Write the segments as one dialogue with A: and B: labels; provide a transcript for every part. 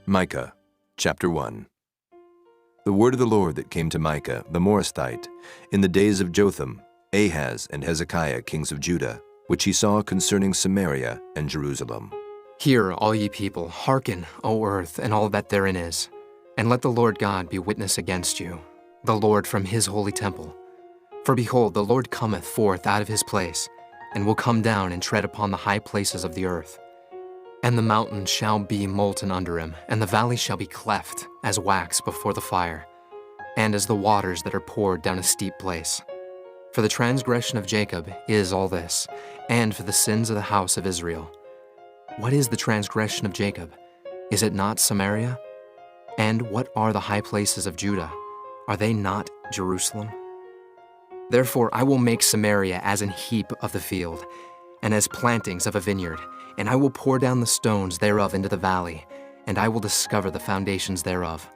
A: Micah, chapter 1. The word of the Lord that came to Micah, the Moreshethite, in the days of Jotham, Ahaz, and Hezekiah, kings of Judah, which he saw concerning Samaria and Jerusalem.
B: Hear, all ye people, hearken, O earth, and all that therein is, and let the Lord God be witness against you, the Lord from his holy temple. For behold, the Lord cometh forth out of his place, and will come down and tread upon the high places of the earth. And the mountains shall be molten under him, and the valleys shall be cleft as wax before the fire, and as the waters that are poured down a steep place. For the transgression of Jacob is all this, and for the sins of the house of Israel. What is the transgression of Jacob? Is it not Samaria? And what are the high places of Judah? Are they not Jerusalem? Therefore I will make Samaria as an heap of the field, and as plantings of a vineyard, and I will pour down the stones thereof into the valley, and I will discover the foundations thereof.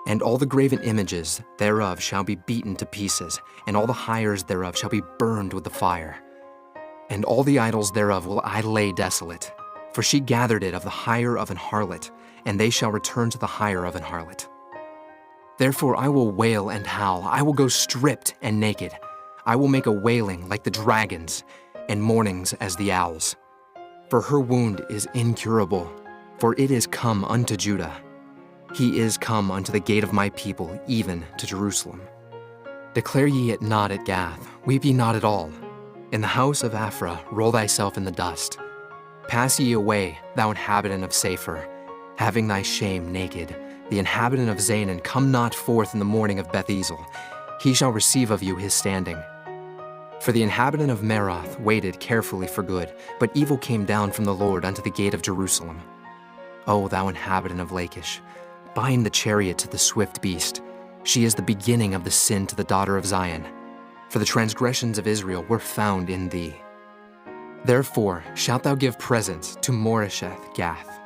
B: And all the graven images thereof shall be beaten to pieces, and all the hires thereof shall be burned with the fire. And all the idols thereof will I lay desolate, for she gathered it of the hire of an harlot, and they shall return to the hire of an harlot. Therefore I will wail and howl, I will go stripped and naked. I will make a wailing like the dragons, and mournings as the owls. For her wound is incurable, for it is come unto Judah. He is come unto the gate of my people, even to Jerusalem. Declare ye it not at Gath, weep ye not at all. In the house of Aphrah roll thyself in the dust. Pass ye away, thou inhabitant of Saphir, having thy shame naked. The inhabitant of Zanan, come not forth in the morning of Beth-ezel. He shall receive of you his standing. For the inhabitant of Maroth waited carefully for good, but evil came down from the Lord unto the gate of Jerusalem. O thou inhabitant of Lachish, bind the chariot to the swift beast. She is the beginning of the sin to the daughter of Zion. For the transgressions of Israel were found in thee. Therefore shalt thou give presents to Moresheth Gath.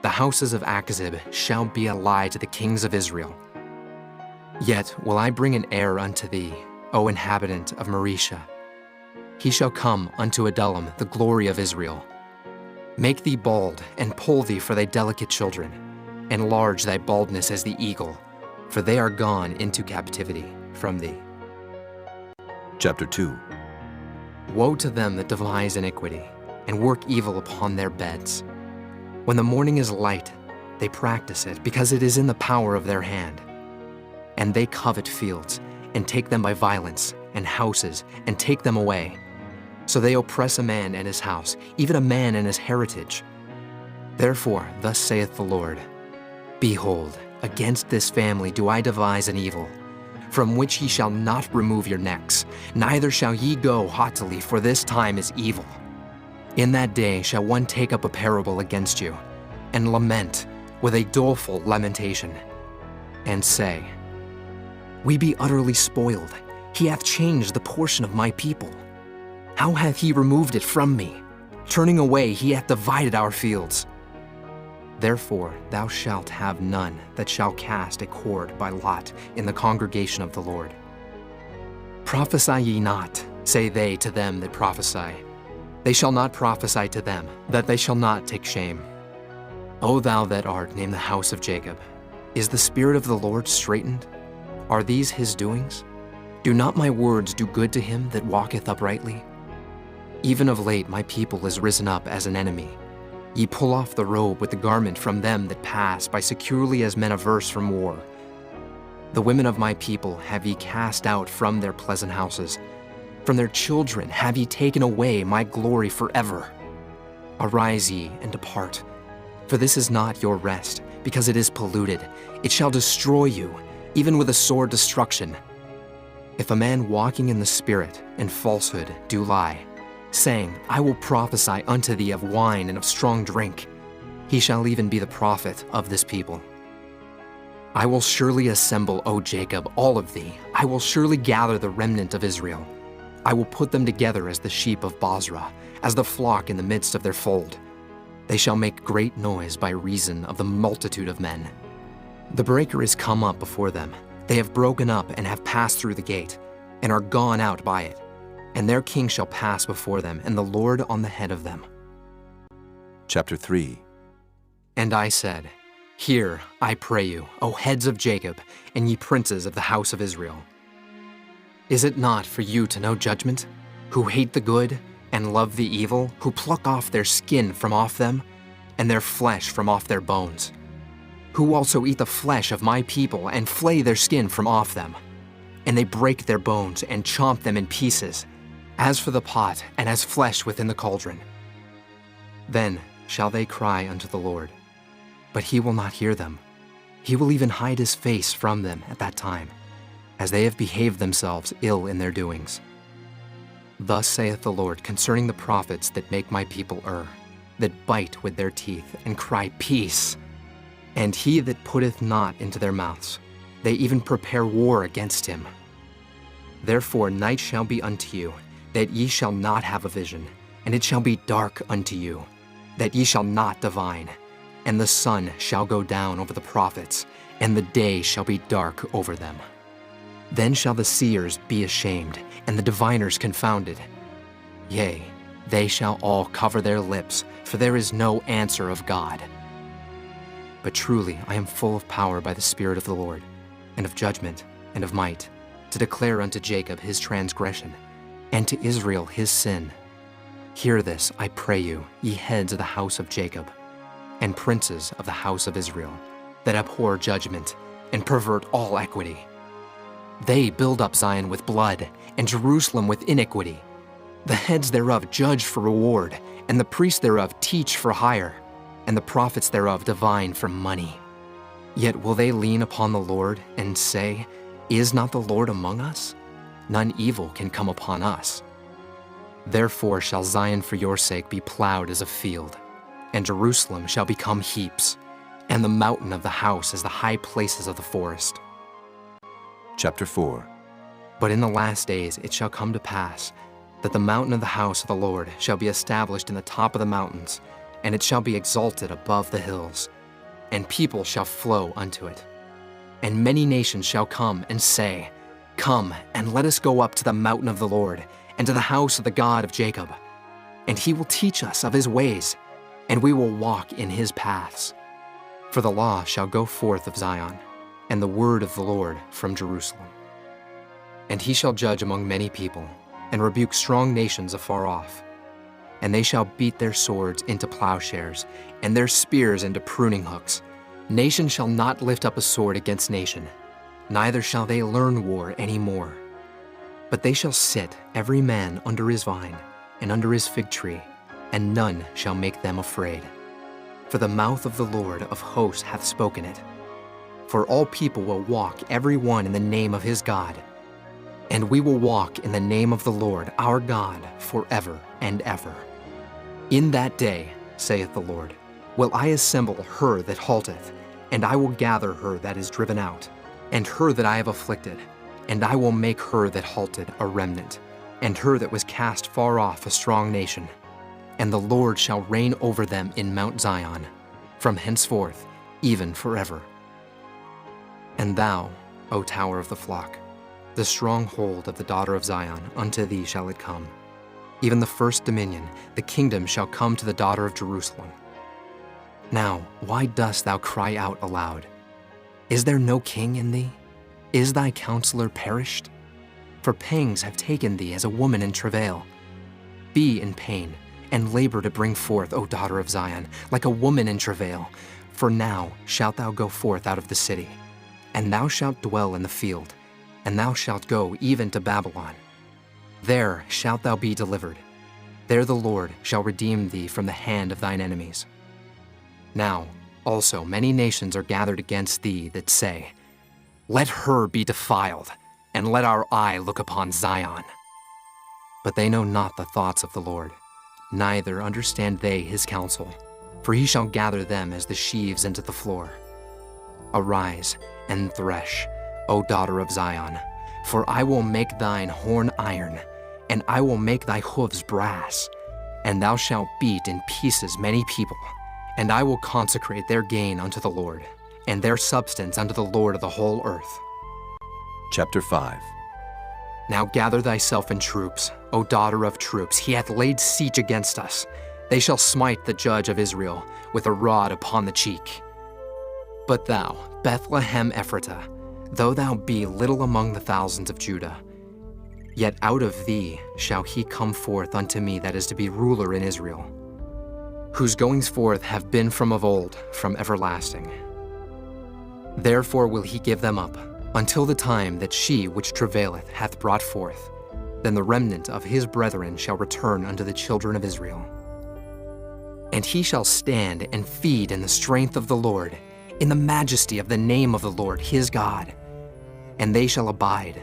B: The houses of Achzib shall be a lie to the kings of Israel. Yet will I bring an heir unto thee, O inhabitant of Mareshah. He shall come unto Adullam, the glory of Israel. Make thee bald, and poll thee for thy delicate children. Enlarge thy baldness as the eagle, for they are gone into captivity from thee.
A: Chapter 2.
B: Woe to them that devise iniquity, and work evil upon their beds. When the morning is light, they practice it, because it is in the power of their hand. And they covet fields, and take them by violence, and houses, and take them away. So they oppress a man and his house, even a man and his heritage. Therefore, thus saith the Lord, Behold, against this family do I devise an evil, from which ye shall not remove your necks, neither shall ye go haughtily, for this time is evil. In that day shall one take up a parable against you, and lament with a doleful lamentation, and say, We be utterly spoiled. He hath changed the portion of my people. How hath he removed it from me? Turning away, he hath divided our fields. Therefore thou shalt have none that shall cast a cord by lot in the congregation of the Lord. Prophesy ye not, say they to them that prophesy. They shall not prophesy to them, that they shall not take shame. O thou that art named the house of Jacob, is the spirit of the Lord straitened? Are these his doings? Do not my words do good to him that walketh uprightly? Even of late my people is risen up as an enemy. Ye pull off the robe with the garment from them that pass by securely as men averse from war. The women of my people have ye cast out from their pleasant houses. From their children have ye taken away my glory forever. Arise ye and depart, for this is not your rest, because it is polluted. It shall destroy you, even with a sore destruction. If a man walking in the Spirit and falsehood do lie, saying, I will prophesy unto thee of wine and of strong drink, he shall even be the prophet of this people. I will surely assemble, O Jacob, all of thee. I will surely gather the remnant of Israel. I will put them together as the sheep of Bozrah, as the flock in the midst of their fold. They shall make great noise by reason of the multitude of men. The breaker is come up before them. They have broken up and have passed through the gate, and are gone out by it. And their king shall pass before them, and the Lord on the head of them.
A: Chapter 3.
B: And I said, Hear, I pray you, O heads of Jacob, and ye princes of the house of Israel. Is it not for you to know judgment, who hate the good and love the evil, who pluck off their skin from off them, and their flesh from off their bones, who also eat the flesh of my people and flay their skin from off them, and they break their bones and chomp them in pieces, as for the pot and as flesh within the cauldron? Then shall they cry unto the Lord, but he will not hear them. He will even hide his face from them at that time, as they have behaved themselves ill in their doings. Thus saith the Lord concerning the prophets that make my people err, that bite with their teeth and cry, Peace! And he that putteth not into their mouths, they even prepare war against him. Therefore night shall be unto you, that ye shall not have a vision, and it shall be dark unto you, that ye shall not divine. And the sun shall go down over the prophets, and the day shall be dark over them. Then shall the seers be ashamed, and the diviners confounded. Yea, they shall all cover their lips, for there is no answer of God. But truly I am full of power by the Spirit of the Lord, and of judgment, and of might, to declare unto Jacob his transgression, and to Israel his sin. Hear this, I pray you, ye heads of the house of Jacob, and princes of the house of Israel, that abhor judgment, and pervert all equity. They build up Zion with blood, and Jerusalem with iniquity. The heads thereof judge for reward, and the priests thereof teach for hire, and the prophets thereof divine for money. Yet will they lean upon the Lord, and say, Is not the Lord among us? None evil can come upon us. Therefore shall Zion for your sake be plowed as a field, and Jerusalem shall become heaps, and the mountain of the house as the high places of the forest.
A: Chapter 4.
B: But in the last days it shall come to pass that the mountain of the house of the Lord shall be established in the top of the mountains, and it shall be exalted above the hills, and people shall flow unto it. And many nations shall come and say, Come, and let us go up to the mountain of the Lord, and to the house of the God of Jacob. And he will teach us of his ways, and we will walk in his paths. For the law shall go forth of Zion, and the word of the Lord from Jerusalem. And he shall judge among many people, and rebuke strong nations afar off. And they shall beat their swords into plowshares, and their spears into pruning hooks. Nation shall not lift up a sword against nation, neither shall they learn war any more. But they shall sit, every man under his vine, and under his fig tree, and none shall make them afraid. For the mouth of the Lord of hosts hath spoken it. For all people will walk every one in the name of his God. And we will walk in the name of the Lord our God forever and ever. In that day, saith the Lord, will I assemble her that halteth, and I will gather her that is driven out, and her that I have afflicted, and I will make her that halted a remnant, and her that was cast far off a strong nation. And the Lord shall reign over them in Mount Zion, from henceforth, even forever. And thou, O tower of the flock, the stronghold of the daughter of Zion, unto thee shall it come. Even the first dominion, the kingdom shall come to the daughter of Jerusalem. Now, why dost thou cry out aloud? Is there no king in thee? Is thy counselor perished? For pangs have taken thee as a woman in travail. Be in pain, and labor to bring forth, O daughter of Zion, like a woman in travail. For now shalt thou go forth out of the city, and thou shalt dwell in the field, and thou shalt go even to Babylon. There shalt thou be delivered. There the Lord shall redeem thee from the hand of thine enemies. Now also many nations are gathered against thee that say, Let her be defiled, and let our eye look upon Zion. But they know not the thoughts of the Lord, neither understand they his counsel, for he shall gather them as the sheaves into the floor. Arise and thresh, O daughter of Zion, for I will make thine horn iron, and I will make thy hoofs brass, and thou shalt beat in pieces many people, and I will consecrate their gain unto the Lord, and their substance unto the Lord of the whole earth.
A: Chapter 5.
B: Now gather thyself in troops, O daughter of troops, he hath laid siege against us. They shall smite the judge of Israel with a rod upon the cheek. But thou, Bethlehem Ephratah, though thou be little among the thousands of Judah, yet out of thee shall he come forth unto me that is to be ruler in Israel, whose goings forth have been from of old, from everlasting. Therefore will he give them up, until the time that she which travaileth hath brought forth. Then the remnant of his brethren shall return unto the children of Israel. And he shall stand and feed in the strength of the Lord, in the majesty of the name of the Lord his God. And they shall abide,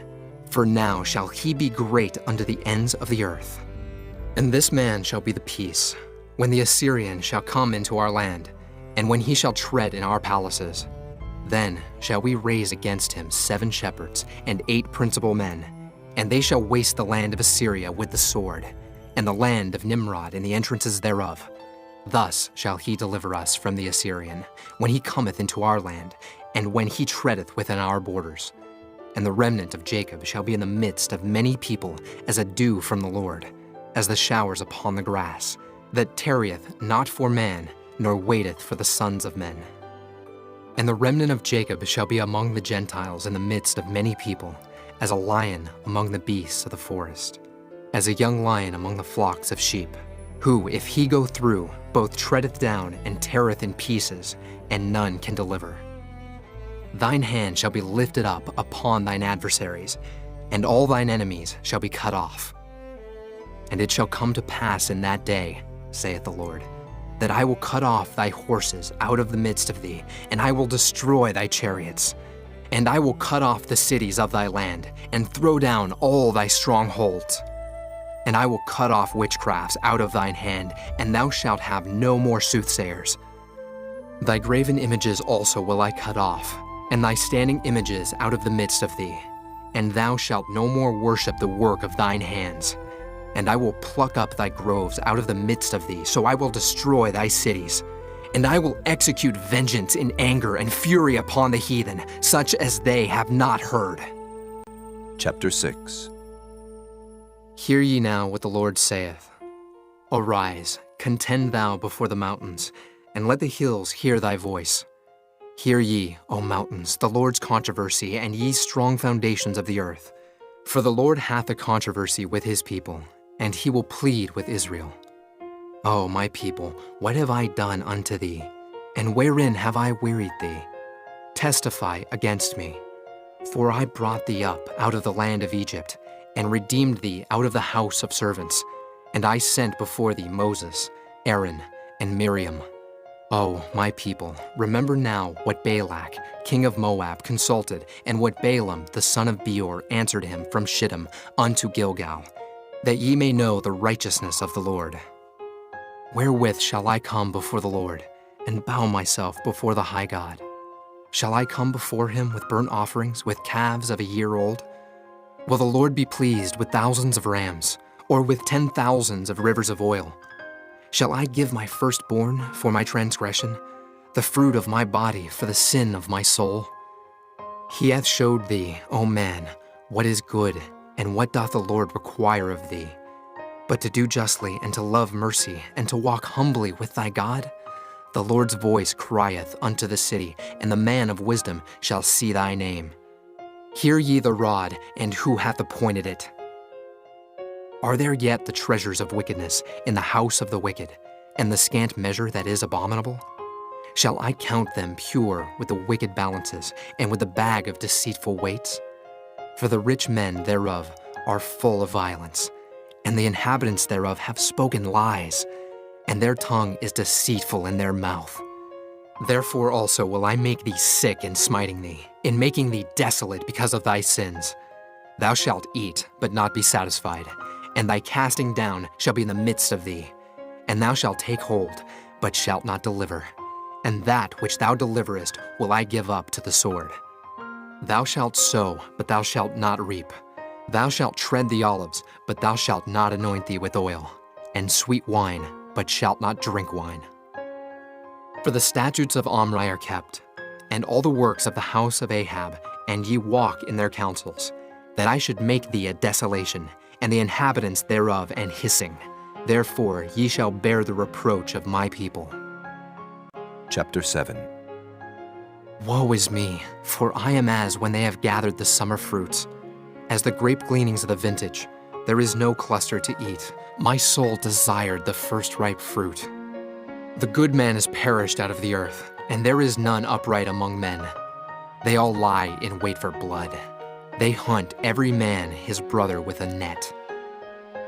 B: for now shall he be great unto the ends of the earth. And this man shall be the peace, when the Assyrian shall come into our land, and when he shall tread in our palaces. Then shall we raise against him 7 shepherds and 8 principal men, and they shall waste the land of Assyria with the sword, and the land of Nimrod and the entrances thereof. Thus shall he deliver us from the Assyrian, when he cometh into our land, and when he treadeth within our borders. And the remnant of Jacob shall be in the midst of many people, as a dew from the Lord, as the showers upon the grass, that tarrieth not for man, nor waiteth for the sons of men. And the remnant of Jacob shall be among the Gentiles in the midst of many people, as a lion among the beasts of the forest, as a young lion among the flocks of sheep, who, if he go through, both treadeth down and teareth in pieces, and none can deliver. Thine hand shall be lifted up upon thine adversaries, and all thine enemies shall be cut off. And it shall come to pass in that day, saith the Lord, that I will cut off thy horses out of the midst of thee, and I will destroy thy chariots. And I will cut off the cities of thy land, and throw down all thy strongholds. And I will cut off witchcrafts out of thine hand, and thou shalt have no more soothsayers. Thy graven images also will I cut off, and thy standing images out of the midst of thee. And thou shalt no more worship the work of thine hands. And I will pluck up thy groves out of the midst of thee, so I will destroy thy cities. And I will execute vengeance in anger and fury upon the heathen, such as they have not heard.
A: Chapter 6.
B: Hear ye now what the Lord saith. Arise, contend thou before the mountains, and let the hills hear thy voice. Hear ye, O mountains, the Lord's controversy, and ye strong foundations of the earth. For the Lord hath a controversy with his people, and he will plead with Israel. O my people, what have I done unto thee? And wherein have I wearied thee? Testify against me. For I brought thee up out of the land of Egypt, and redeemed thee out of the house of servants. And I sent before thee Moses, Aaron, and Miriam. O my people, remember now what Balak, king of Moab, consulted, and what Balaam, the son of Beor, answered him from Shittim unto Gilgal, that ye may know the righteousness of the Lord. Wherewith shall I come before the Lord, and bow myself before the high God? Shall I come before him with burnt offerings, with calves of a year old? Will the Lord be pleased with thousands of rams, or with 10,000s of rivers of oil? Shall I give my firstborn for my transgression, the fruit of my body for the sin of my soul? He hath showed thee, O man, what is good, and what doth the Lord require of thee, but to do justly, and to love mercy, and to walk humbly with thy God? The Lord's voice crieth unto the city, and the man of wisdom shall see thy name. Hear ye the rod, and who hath appointed it? Are there yet the treasures of wickedness in the house of the wicked, and the scant measure that is abominable? Shall I count them pure with the wicked balances, and with the bag of deceitful weights? For the rich men thereof are full of violence, and the inhabitants thereof have spoken lies, and their tongue is deceitful in their mouth. Therefore also will I make thee sick in smiting thee, in making thee desolate because of thy sins. Thou shalt eat, but not be satisfied, and thy casting down shall be in the midst of thee. And thou shalt take hold, but shalt not deliver. And that which thou deliverest will I give up to the sword. Thou shalt sow, but thou shalt not reap. Thou shalt tread the olives, but thou shalt not anoint thee with oil, and sweet wine, but shalt not drink wine. For the statutes of Omri are kept, and all the works of the house of Ahab, and ye walk in their counsels, that I should make thee a desolation, and the inhabitants thereof an hissing. Therefore ye shall bear the reproach of my people.
A: Chapter 7.
B: Woe is me, for I am as when they have gathered the summer fruits. As the grape gleanings of the vintage, there is no cluster to eat. My soul desired the first ripe fruit. The good man is perished out of the earth, and there is none upright among men. They all lie in wait for blood. They hunt every man his brother with a net.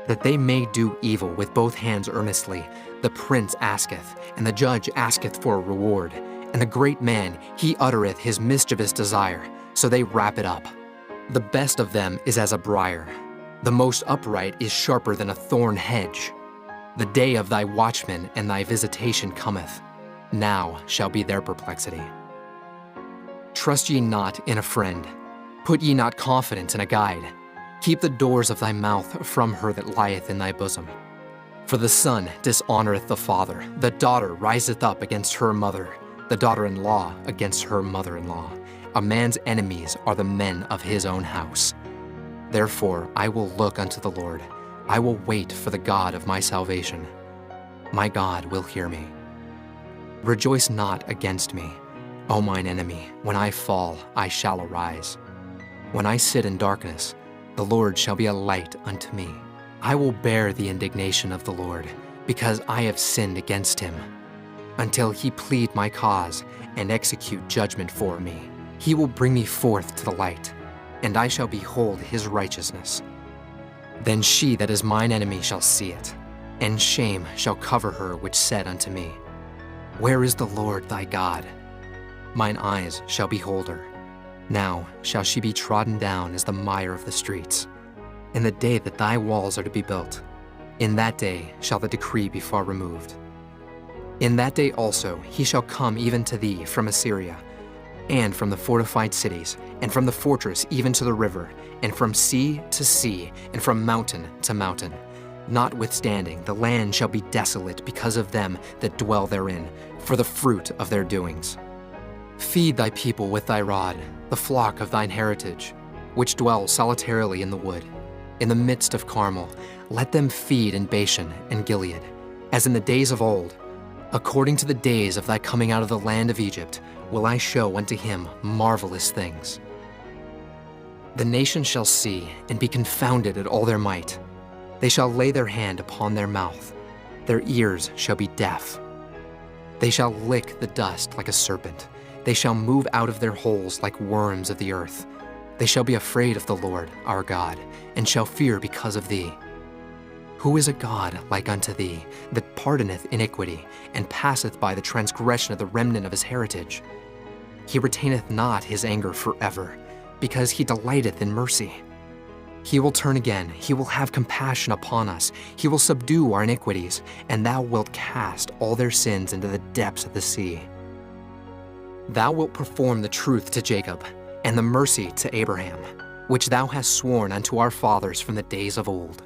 B: That they may do evil with both hands earnestly, the prince asketh, and the judge asketh for a reward. And the great man, he uttereth his mischievous desire, so they wrap it up. The best of them is as a briar. The most upright is sharper than a thorn hedge. The day of thy watchman and thy visitation cometh. Now shall be their perplexity. Trust ye not in a friend. Put ye not confidence in a guide. Keep the doors of thy mouth from her that lieth in thy bosom. For the son dishonoreth the father, the daughter riseth up against her mother, the daughter-in-law against her mother-in-law. A man's enemies are the men of his own house. Therefore I will look unto the Lord. I will wait for the God of my salvation. My God will hear me. Rejoice not against me, O mine enemy. When I fall, I shall arise. When I sit in darkness, the Lord shall be a light unto me. I will bear the indignation of the Lord, because I have sinned against him. Until he plead my cause and execute judgment for me, he will bring me forth to the light, and I shall behold his righteousness. Then she that is mine enemy shall see it, and shame shall cover her which said unto me, Where is the Lord thy God? Mine eyes shall behold her. Now shall she be trodden down as the mire of the streets. In the day that thy walls are to be built, in that day shall the decree be far removed. In that day also he shall come even to thee from Assyria, and from the fortified cities, and from the fortress even to the river, and from sea to sea, and from mountain to mountain. Notwithstanding, the land shall be desolate because of them that dwell therein, for the fruit of their doings. Feed thy people with thy rod, the flock of thine heritage, which dwell solitarily in the wood. In the midst of Carmel, let them feed in Bashan and Gilead, as in the days of old. According to the days of thy coming out of the land of Egypt, will I show unto him marvelous things. The nations shall see and be confounded at all their might. They shall lay their hand upon their mouth. Their ears shall be deaf. They shall lick the dust like a serpent. They shall move out of their holes like worms of the earth. They shall be afraid of the Lord our God, and shall fear because of thee. Who is a God like unto thee, that pardoneth iniquity, and passeth by the transgression of the remnant of his heritage? He retaineth not his anger forever, because he delighteth in mercy. He will turn again, he will have compassion upon us, he will subdue our iniquities, and thou wilt cast all their sins into the depths of the sea. Thou wilt perform the truth to Jacob, and the mercy to Abraham, which thou hast sworn unto our fathers from the days of old.